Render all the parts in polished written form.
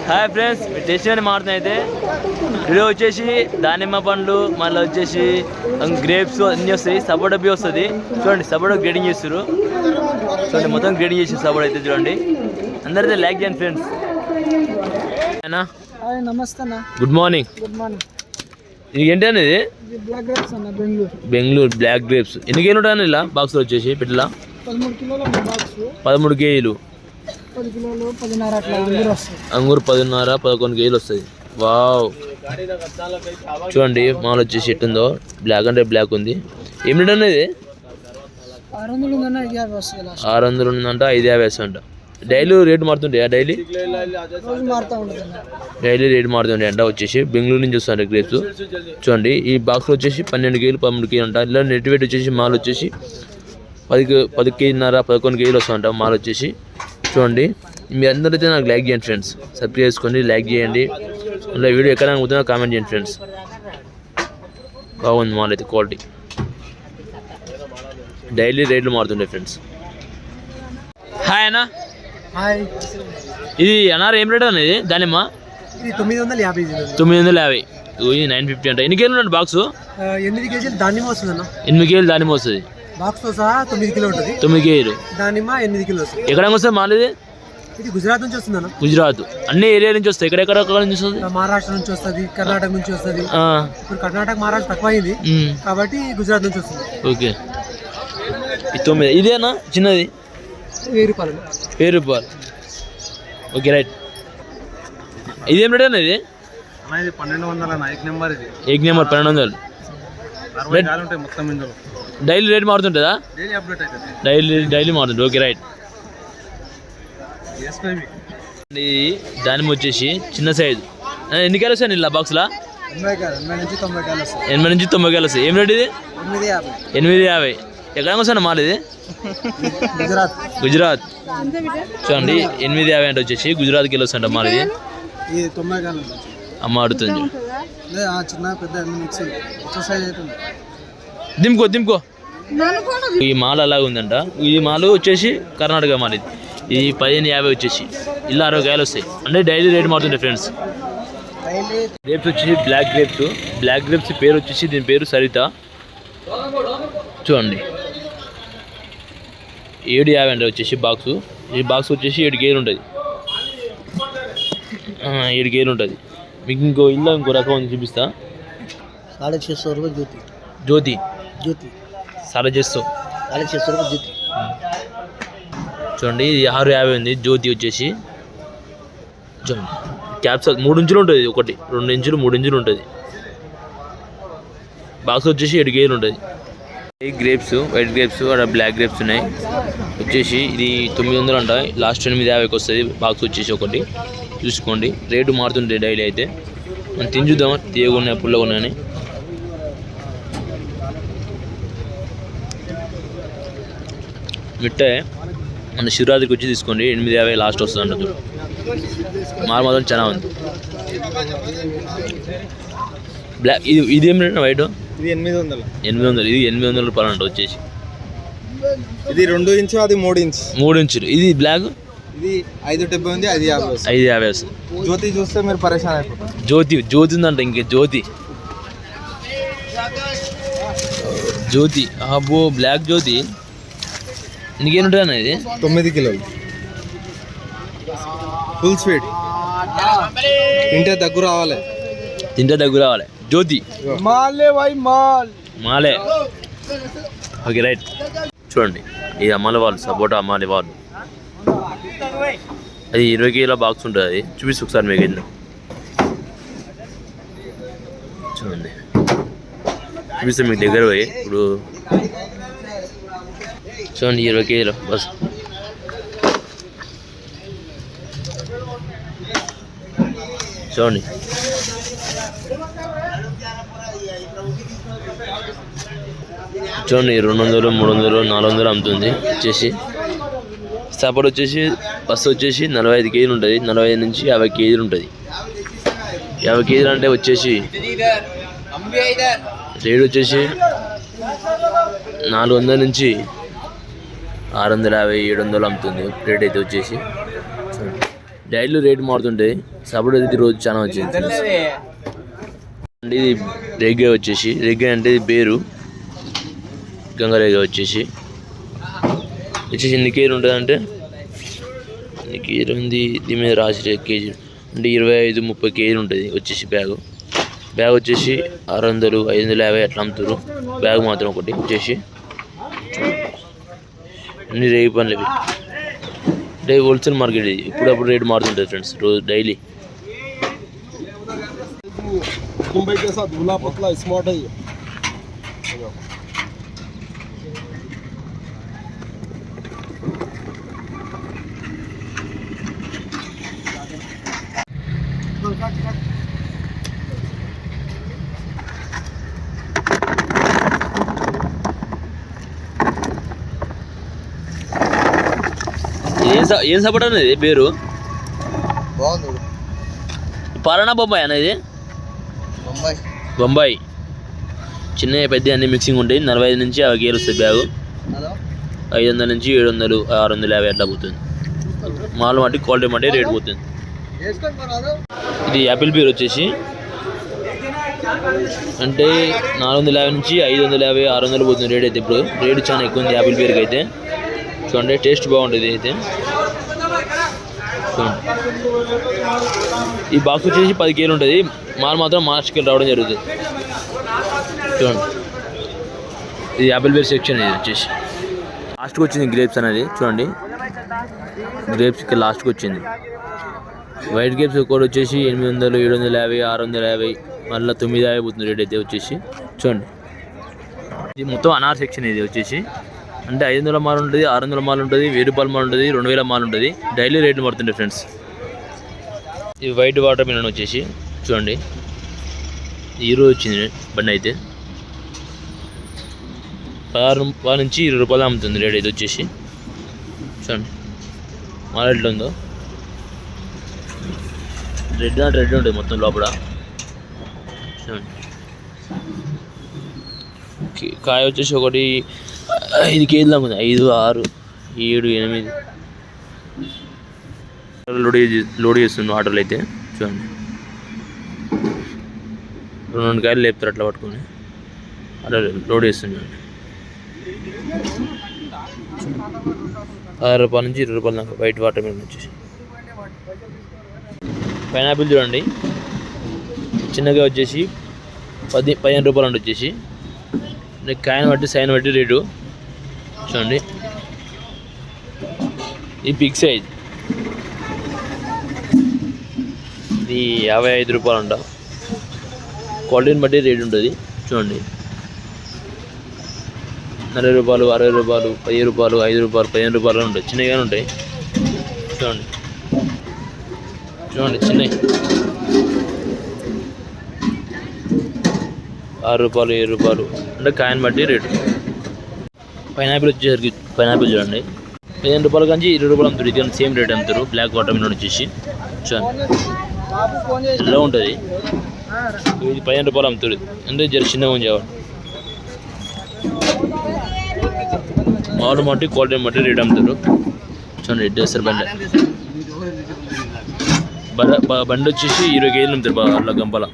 Hi friends, taste అని మారుతుంది. అయితే వీడియో వచ్చేసి దానిమ్మ పండ్లు, మళ్ళీ వచ్చేసి గ్రేప్స్ అన్నీ వస్తాయి. సపోటా బి వస్తుంది. చూడండి, సపోటా గ్రేడింగ్ చేస్తారు. చూడండి, మొత్తం గ్రేడింగ్ చేసి సపోటా అయితే చూడండి. అందరైతే లైక్ చేయండి ఫ్రెండ్స్. నమస్తే అన్న. Good morning. Good morning. ఇది ఏంటి అనేది? బ్లాక్ గ్రేప్స్ అన్న, బెంగళూరు బ్లాక్ గ్రేప్స్. ఎన్ని కేజీలు ఉంటాయని ఇలా బాక్స్లో వచ్చేసి పెట్టిలా? 13 కిలోలు బాక్స్. 13 కేజీలు. 10 కిలోలు 10.5 అట్లా అంగూరు వస్తుంది. అంగూరు 10.5 11 కేజీలు వస్తుంది. వావ్, చూడండి మాల్ వచ్చేసి ఎట్టుందో. బ్లాక్ అంటే బ్లాక్ ఉంది. ఏం రేట్ అనేది? 600 ఉందన్న, 550 వస్తుంది. 600 ఉందంట, 550 అంట. Daily rate మారుతుంటాయా? డైలీ రోజు మారుతూ ఉంటుంది అన్న. డైలీ రేట్ మారుతుంటాయి అంట. వచ్చేసి బెంగళూరు నుంచి వస్తారంట గ్రేప్స్. చూడండి, ఈ బాక్స్లో వచ్చేసి 12 కేజీలు 13 కేజీలు అంట. ఇలా నెట్ వెయిట్ వచ్చేసి మాల్ వచ్చేసి 10 కేజీన్నర 11 కేజీలు వస్తుందంట మాల్ వచ్చేసి. చూడండి, మీ అందరైతే నాకు లైక్ చేయండి ఫ్రెండ్స్. సబ్స్క్రైబ్ చేసుకోండి, లైక్ చేయండి. ఇలా వీడియో ఎక్కడ అనుకుంటున్నా కామెంట్ చేయండి ఫ్రెండ్స్. బాగుంది మాల్ అయితే, క్వాలిటీ. డైలీ రేట్లు మారుతుండే ఫ్రెండ్స్. హాయ్ అన్న. హాయ్. ఇది అన్నారు ఏం రేట్ అనేది? దానిమ్మ ఇది 950. 950. ఇది 950 అంట. ఎన్ని కేజీలు ఉంటుంది బాక్స్? 8 కేజీలు దానిమ్మ వస్తుంది అన్న. 8 కేజీలు దానిమ్మ వస్తుంది. బాక్స్ తో సహా 9 కిలో ఉంటుంది. 9 కేజీలు దానిమ్మ 8 కిలో వస్తుంది. ఎక్కడ వస్తుంది మాల్ ఇది? ఇది గుజరాత్ నుంచి వస్తుంది అన్న. గుజరాత్ అన్ని ఏరియా నుంచి వస్తాయి. ఎక్కడెక్కడ నుంచి వస్తుంది? మహారాష్ట్ర నుంచి వస్తుంది, కర్ణాటక నుంచి వస్తుంది. ఇప్పుడు కర్ణాటక మహారాష్ట్ర తక్కువ అయింది కాబట్టి గుజరాత్ నుంచి వస్తుంది. ఓకే. 9 ఇదేనా చిన్నది? 1000 రూపాయలు. 1000 రూపాయలు. Okay, right. ఇదేం రేట్ అన్న? ఇది 1200 ఎక్ నెంబర్. ఇది ఎగ్ నెంబర్ 1200. మొత్తం ఇందులో డైలీ రేట్ మారుతుంటుందా? డైలీ అప్డేట్ అవుతుంది. డైలీ మారుతుంది. Okay, right. దానిమ్మ వచ్చేసి చిన్న సైజు. ఎన్ని కాయలు వస్తాయి ఇలా బాక్స్లో? 80 నుంచి 90 కాయలు వస్తాయి. 80 నుంచి 90 కాయలు వస్తాయి. ఏం రేట్ ఇది? 850. ఎక్కడ వస్తాను మాల్ ఇది? గుజరాత్. చూడండి, 850 అంటే వచ్చేసి గుజరాత్కి వెళ్ళి వస్తాంట మాల్ ఇది. 90 కాయలు అమ్మ అడుగుతుంది. చిన్న పెద్ద సైజ్ అవుతుంది. దింపుకో. ఈ మాల్ అలాగే ఉందంట. ఈ మాల్ వచ్చేసి కర్ణాటక మాల్. ఇది 1550 వచ్చేసి ఇలా 60 కాయలు వస్తాయి. అంటే డైలీ రేట్ మారుతుంటాయి ఫ్రెండ్స్. గ్రేప్స్ వచ్చేసి బ్లాక్ గ్రేప్స్. బ్లాక్ గ్రేప్స్ పేరు వచ్చేసి, దీని పేరు సరిత. చూడండి, 750 అంటే వచ్చేసి బాక్సు. ఈ బాక్స్ వచ్చేసి 7 కేజీలు ఉంటుంది. 7 కేజీలు ఉంటుంది. మీకు ఇంకో రకం ఉంది, చూపిస్తా. 650 రూపాయలు జ్యోతి. 650 రూపాయలు జ్యోతి. చూడండి, ఇది 650 ఉంది. జ్యోతి వచ్చేసి చూడండి, క్యాప్సల్ 3 ఇంచులు ఉంటుంది. 1 2 ఇంచులు 3 ఇంచులు ఉంటుంది. బాక్స్ వచ్చేసి 7 కేజీలు ఉంటుంది. ఈ గ్రేప్స్, వైట్ గ్రేప్స్, అక్కడ బ్లాక్ గ్రేప్స్ ఉన్నాయి. వచ్చేసి ఇది 900 అంట. లాస్ట్ 850కి వస్తుంది బాక్స్ వచ్చేసి. ఒకటి చూసుకోండి, రేటు మారుతుంటాయి డైలీ. అయితే మనం తిని చూద్దామా, తీయగా ఉన్నాయి పుల్లగా ఉన్నాయని. మిఠాయి మన శివరాత్రికి వచ్చి తీసుకోండి. 850 లాస్ట్ వస్తుంది అంట. చూడు, మాత్రం చాలా ఉంది. బ్లాక్ ఇది ఏం రేట్? వైట్ ఇది 800. 800. ఇది 800 రూపాయలు అంట వచ్చేసి. ఇది 2 ఇంచు, అది 3 ఇంచు. 3 ఇంచులు. ఇది బ్లాక్. ఇది 570 ఉంది, 550. 550 వస్తుంది. జ్యోతి చూస్తే మీరు పరేషాన్ అయిపోతారు. జ్యోతి ఉందంట. ఇంకే జ్యోతి. అబ్బో, బ్లాక్ జ్యోతి. ఇంకేం ఉంటుంది అన్న? ఇది 9 కిలోలు. Full sweet. తింటే దగ్గర రావాలి. జ్యోతి మాలే. Okay, right. చూడండి, ఇది అమ్మాలి వాళ్ళు, సపోటా అమ్మాలి వాళ్ళు. అది 20 కేజీల బాక్స్ ఉంటుంది. అది చూపిస్తు ఒకసారి మీకు. చూడండి, చూపిస్తే మీకు దగ్గర పోయి. ఇప్పుడు చూడండి, 20 కేజీలు బస్. చూడండి, చూడండి 200 300 400 అమ్ముతుంది. వచ్చేసి సపోర్ట్ వచ్చేసి బస్సు వచ్చేసి 45 కేజీలు ఉంటుంది. 45 నుంచి 50 కేజీలు ఉంటుంది. 50 కేజీలు అంటే వచ్చేసి రేట్ వచ్చేసి 400 నుంచి 650 700 అమ్ముతుంది రేట్ అయితే వచ్చేసి. డైలీ రేట్ మారుతుంటాయి. సపోర్ట్ అయితే రోజు చాలా వచ్చింది. ఇది రేగే వచ్చేసి, రేగే అంటే ఇది పేరు, గంగరేగే వచ్చేసి ఎన్ని కేజీలు ఉంటుంది అంటే ఎన్ని కేజీలు ఉంది దీని మీద రాసి కేజీ అంటే 25-30 కేజీలు ఉంటుంది వచ్చేసి. బ్యాగ్ వచ్చేసి 600 550 అట్లా అమ్ముతారు. బ్యాగ్ మాత్రం ఒకటి వచ్చేసి. అన్ని రేగి పనులు ఇవి. అంటే హోల్సేల్ మార్కెట్ ఇది, ఇప్పుడప్పుడు రేట్ మారుతుంటుంది ఫ్రెండ్స్ రోజు డైలీ. ఏం సపోర్ట్ అనేది పేరు? పాలనా బొంబాయి అనేది బొంబాయి. చిన్న పెద్ద అన్ని మిక్సింగ్ ఉంటాయి. 45 నుంచి 50 కేజీలు వస్తుంది బ్యాగు. 500 నుంచి 700 650 అట్లా పోతుంది. మాల్ మట్టి క్వాలిటీ మట్టి రేట్ పోతుంది. ఇది యాపిల్ పేరు వచ్చేసి అంటే 450 నుంచి 550 600 పోతుంది రేట్ అయితే. ఇప్పుడు రేటు చాలా ఎక్కువ ఉంది యాపిల్ పేరుకి అయితే. చూడండి టేస్ట్ బాగుంటుంది అయితే. ఈ బాక్స్ వచ్చేసి 10 కేజీలు ఉంటుంది. మాల్ మాత్రం మార్చికి రావడం జరుగుతుంది. చూడండి ఇది యాపిల్ పేరు సెక్షన్. ఇది వచ్చేసి లాస్ట్కి వచ్చింది గ్రేప్స్ అనేది. చూడండి గ్రేప్స్కి లాస్ట్కి వచ్చింది. వైట్ గ్రేప్స్ ఒకటి వచ్చేసి 800 750 650 మళ్ళీ 950 పోతుంది రేట్ అయితే వచ్చేసి. చూడండి ఇది మొత్తం అనార్ సెక్షన్. ఇది వచ్చేసి అంటే 500 మాల్ ఉంటుంది, 600 మాల్ ఉంటుంది, 1000 రూపాయల మాల్ ఉంటుంది, 2000 మాల్ ఉంటుంది. డైలీ రేట్లు పడుతుంటాయి ఫ్రెండ్స్. ఇది వైట్ వాటర్ మిలన్ వచ్చేసి చూడండి ఈరోజు వచ్చింది బండి అయితే. 16 రూపాయల నుంచి 20 రూపాయలు అమ్ముతుంది రేట్ అయితే వచ్చేసి. చూడండి మాల్ ఎట్లా ఉందో. రెడ్ ఉంటుంది మొత్తం లోపల. చూడండి కాయ వచ్చేసి ఒకటి 5 కేజీలు దాకా ఉంది. 5 6 7 8 లోడ్ చేస్తుంది ఆటోలు అయితే. చూడండి 2 కాయలు లేపుతారు అట్లా పట్టుకొని అట్లా లోడ్ చేస్తుంది. 6 రూపాయల నుంచి 20 రూపాయల దాకా వైట్ వాటర్ మిలన్ వచ్చేసి. పైనాపిల్ చూడండి చిన్నగా వచ్చేసి 15 రూపాయలు అంటే వచ్చేసి. కాయను బట్టి సైన్ బట్టి రేటు. చూడండి ఈ బిగ్ సైజ్ ఇది 55 రూపాయలు అంట. క్వాలిటీని బట్టి రేట్ ఉంటుంది. చూడండి 40 రూపాయలు 60 రూపాయలు 10 రూపాయలు 5 రూపాయలు 15 రూపాయలు ఉంటాయి. చిన్నగానే ఉంటాయి. చూడండి చిన్నవి 6 రూపాయలు 7 రూపాయలు అంటే కాయను బట్టి రేటు. పైనాపిల్ వచ్చేసరికి పైనాపిల్ చూడండి 15 రూపాయల నుంచి 20 రూపాయలు అమ్ముతారు. ఇది సేమ్ రేట్ అమ్ముతారు. బ్లాక్ వాటర్ మిలన్ వచ్చేసి చూడండి ఎలా ఉంటుంది. ఇది 15 రూపాయలు అమ్ముతారు. అంటే జర చిన్నగా ఉంచేవాడు. మామూలు మట్టి క్వాలిటీ మట్టి రేట్ అమ్ముతారు. చూడండి రేట్ చేస్తారు. బండి వచ్చేసి 20 కేజీలు అమ్ముతారు. అట్లా గంపల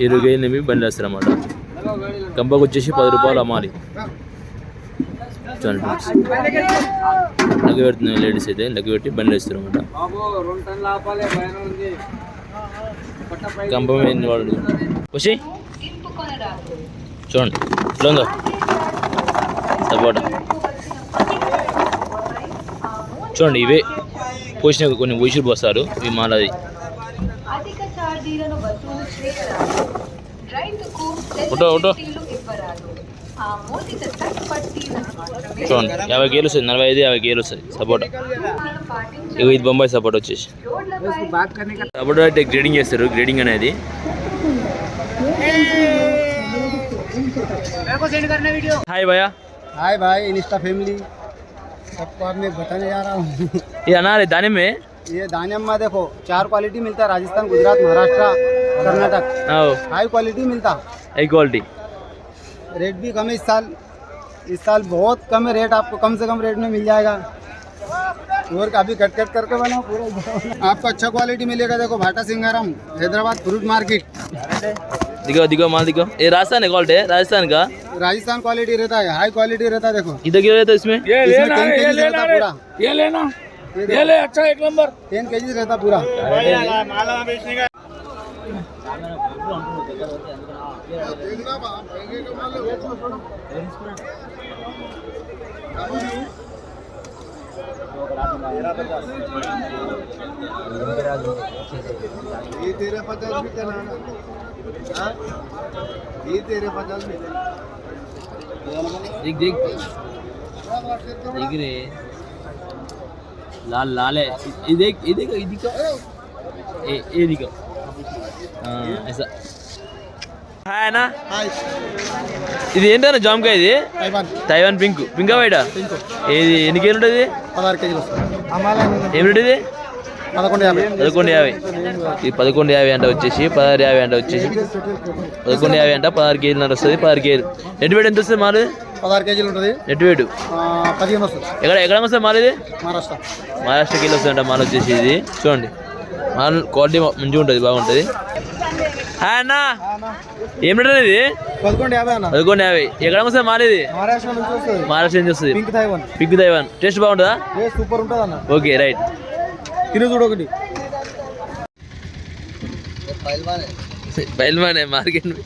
20 కేజీలు బండి వేస్తారు అన్నమాట. గంపకు వచ్చేసి 10 రూపాయలు అమ్మాలి. చూడండి లెక్క పెడుతున్నాయి లేడీస్ అయితే. లెక్క పెట్టి బండి వేస్తారు అన్నమాట. గంప మీద వాడు వచ్చి చూడండి ఇట్లా ఉందో సపోటా. చూడండి ఇవే పోసిన కొన్ని ఊసిరు పోస్తారు. ఇవి మాలది. ఫోటో చూడండి 50 కేజీలు వస్తుంది. 45-50 కేజీలు వస్తుంది సపోటా. ఇక ఇది బొంబాయి సపోటా వచ్చేసి. సపోటా అయితే గ్రేడింగ్ చేస్తారు. గ్రేడింగ్ అనేది हाय भैया। हाय भाई इंस्टा फैमिली सबको आप मैं बताने जा रहा हूँ। ये अनार है दाने में। ये दाने में देखो 4 क्वालिटी मिलता है। राजस्थान, गुजरात, महाराष्ट्र, कर्नाटक। हाई क्वालिटी मिलता। हाई क्वालिटी रेट भी कम है इस साल बहुत कम है रेट, आपको कम से कम रेट में मिल जाएगा। और काफ़ी कट करके बनाओ पूरा, आपको अच्छा क्वालिटी मिलेगा। देखो भाटा सिंगाराम हैदराबाद फ्रूट मार्केट, दिखो दिखो माल दिखो, ये राजस्थान है क्वालिटी है, राजस्थान का राजस्थान क्वालिटी रहता है, हाई क्वालिटी रहता है। देखो कितना किलो रहता है इसमें? इसमें 10 केजी रहता है पूरा, ये लेना, ये ले, अच्छा 1 नंबर। 10 केजी रहता पूरा। ये तेरे 50 भी चला, ये तेरे 50 भी देख देख देख रे, लाल लाल है, ये देख ये देखो ये दिखो, ये दिखो, हाँ ऐसा है ना। ఇది ఏంటన్నా జామకాయ? ఇది తైవాన్ పింక్, పింకా వైటా? ఇది ఎన్ని కేజీలు ఉంటుంది? 16 కేజీలు వస్తుంది। ఏమిటి ఇది? 11.50, 11.50, ఇది 11.50 అంట వచ్చేసి, 16.50 అంట వచ్చేసి, 11.50 అంట, 16 కేజీలు వస్తుంది, 16 కేజీలు. నెట్ వెయిట్ ఎంత వస్తుంది మాలు? 16 కేజీలు ఉంటుంది, నెట్ వెయిట్ 15 వస్తుంది। ఎక్కడ వస్తుంది మాలు? ఇది మహారాష్ట్ర, మహారాష్ట్రకి వెళ్ళి వస్తుందంట మాల్ వచ్చేసి. ఇది చూడండి మాల్ క్వాలిటీ మంచిగా ఉంటుంది, బాగుంటుంది. హాయ్ అన్న, ఏం రేట్ ఇది? 11.50 అన్న, 11.50. ఎక్కడ వస్తుంది మాల్? ఇది మహారాష్ట్ర నుంచి వస్తుంది, మహారాష్ట్ర నుంచి వస్తుంది. Pink Taiwan, pink Taiwan taste బాగుంటుందా? సూపర్ ఉంటుంది అన్న, ఓకే రైట్, తిను చూడు ఒకటి। पहलवान है मार्केट में।